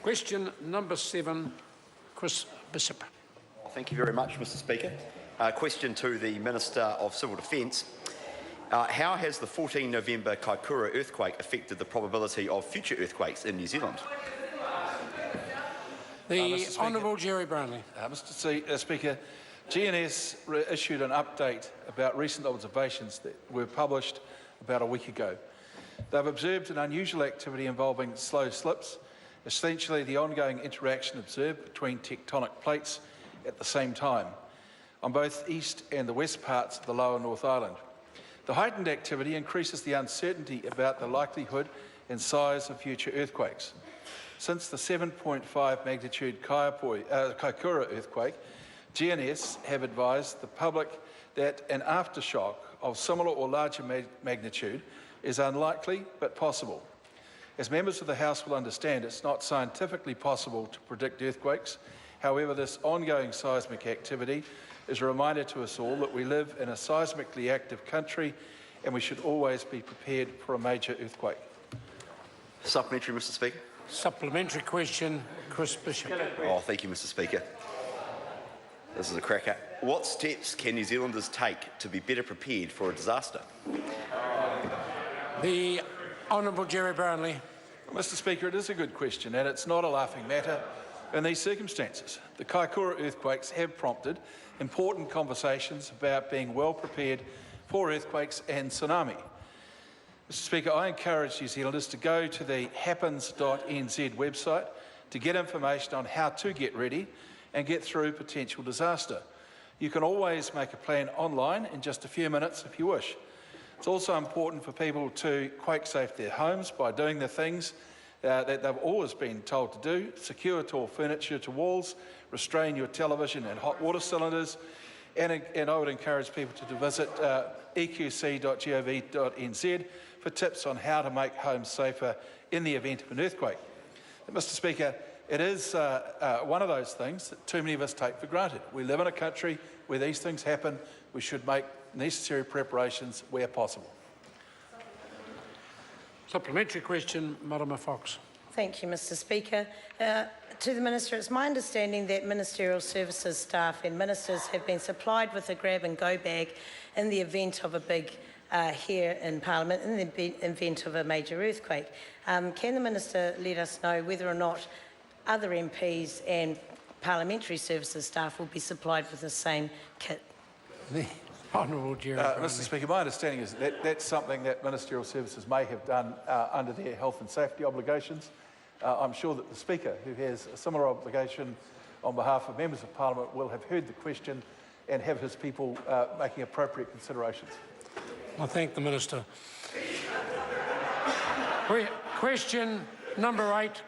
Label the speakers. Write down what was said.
Speaker 1: Question number 7, Chris Bishop.
Speaker 2: Thank you very much, Mr Speaker. Question to the Minister of Civil Defence. How has the 14 November Kaikōura earthquake affected the probability of future earthquakes in New Zealand?
Speaker 1: The Honourable Gerry Brownlee.
Speaker 3: Mr Speaker, GNS issued an update about recent observations that were published about a week ago. They've observed an unusual activity involving slow slips, essentially the ongoing interaction observed between tectonic plates at the same time, on both east and the west parts of the lower North Island. The heightened activity increases the uncertainty about the likelihood and size of future earthquakes. Since the 7.5 magnitude Kaikōura earthquake, GNS have advised the public that an aftershock of similar or larger magnitude is unlikely but possible. As members of the House will understand, it's not scientifically possible to predict earthquakes. However, this ongoing seismic activity is a reminder to us all that we live in a seismically active country and we should always be prepared for a major earthquake.
Speaker 2: Supplementary, Mr Speaker.
Speaker 1: Supplementary question, Chris Bishop.
Speaker 2: Thank you, Mr Speaker. This is a cracker. What steps can New Zealanders take to be better prepared for a disaster?
Speaker 1: The Honourable Gerry Brownlee.
Speaker 3: Mr Speaker, it is a good question and it's not a laughing matter in these circumstances. The Kaikōura earthquakes have prompted important conversations about being well prepared for earthquakes and tsunami. Mr Speaker, I encourage New Zealanders to go to the happens.nz website to get information on how to get ready and get through potential disaster. You can always make a plan online in just a few minutes if you wish. It's also important for people to quake-safe their homes by doing the things that they've always been told to do: secure tall furniture to walls, restrain your television and hot water cylinders, and I would encourage people to visit eqc.gov.nz for tips on how to make homes safer in the event of an earthquake. But Mr Speaker, it is one of those things that too many of us take for granted. We live in a country where these things happen. We should make necessary preparations where possible.
Speaker 1: Supplementary question, Marama Fox.
Speaker 4: Thank you, Mr Speaker. To the Minister, it's my understanding that Ministerial Services staff and ministers have been supplied with a grab-and-go bag in the event of a big here in Parliament, in the event of a major earthquake. Can the Minister let us know whether or not other MPs and Parliamentary Services staff will be supplied with the same kit?
Speaker 1: The Honourable Gerry
Speaker 3: Mr Speaker, my understanding is that that's something that Ministerial Services may have done under their health and safety obligations. I'm sure that the Speaker, who has a similar obligation on behalf of members of Parliament, will have heard the question and have his people making appropriate considerations.
Speaker 1: I thank the Minister. Question number 8.